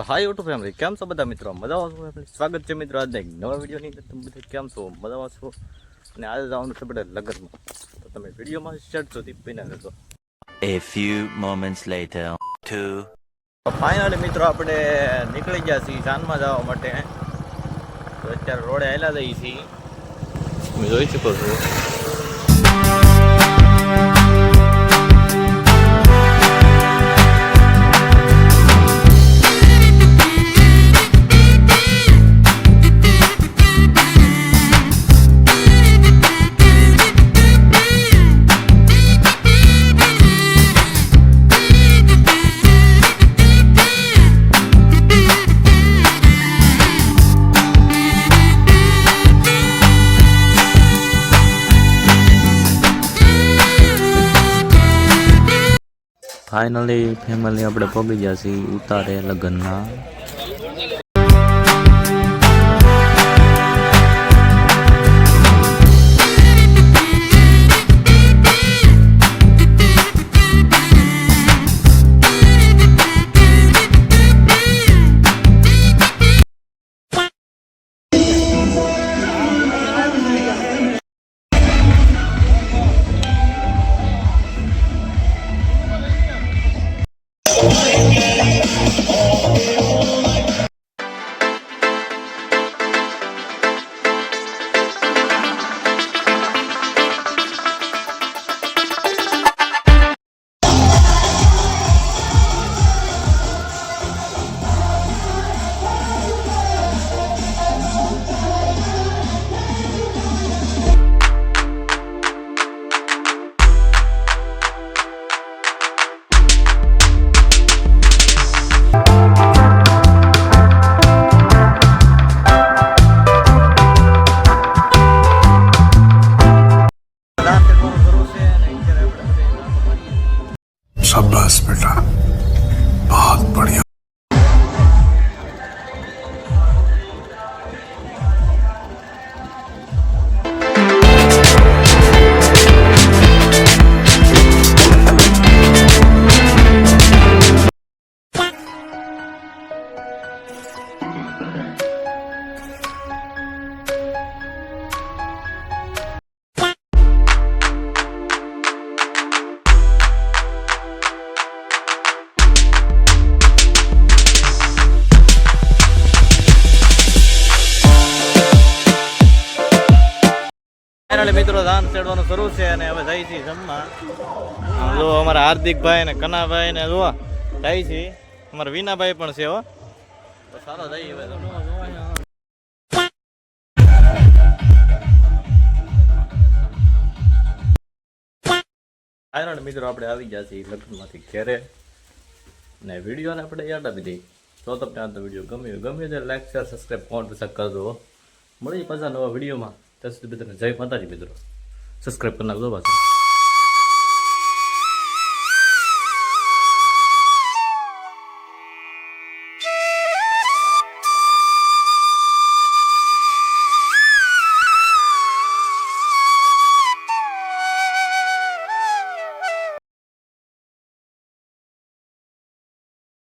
તો હાય YouTube family, કેમ છો બધા મિત્રો? મજામાં છો ફેમિલી? સ્વાગત છે મિત્રો આજના એક નવા વિડીયોની અંદર. તમે બધા કેમ છો? મજામાં છો? અને આજે જવાનું છે બધા લગ્નમાં, તો તમે વિડીયોમાં સ્ટાર્ટ સુધી પીના રહેજો. A few moments later. તો ફાઇનલી મિત્રો આપણે નીકળી ગયા છીએ જાનમાં જવા માટે. તો અત્યારે રોડે આવેલા જઈએ છીએ, તમે જોઈ શકો છો. ફાઇનલી ફેમિલી આપણે પહોંચી ગયા છીએ ઉતારે લગ્નના. शाबाश बेटा, बहुत बढ़िया. મિત્રો ધાન ચડવાનું શરૂ છે અને હવે જાય છે જમવા. જો અમારા હાર્દિકભાઈ ને કનાભાઈ ને જો જાય છે, અમારા વિનાભાઈ પણ છે. હો તો સારો જાય હવે ફાઇનલ મિત્રો આપણે આવી ગયા છીએ લગ્નમાંથી ઘેરે ને વિડીયોને આપણે યાદ આપી દઈએ. તો તમને આ વિડીયો ગમ્યો તો લાઈક શેર સબસ્ક્રાઈબ કોમેન્ટ કરજો. મળી પાછા નવા વિડીયોમાં. ત્યાં સુધી બધાને જય માતાજી મિત્રો. સબસ્ક્રાઈબ કરી નાખજો પાછું.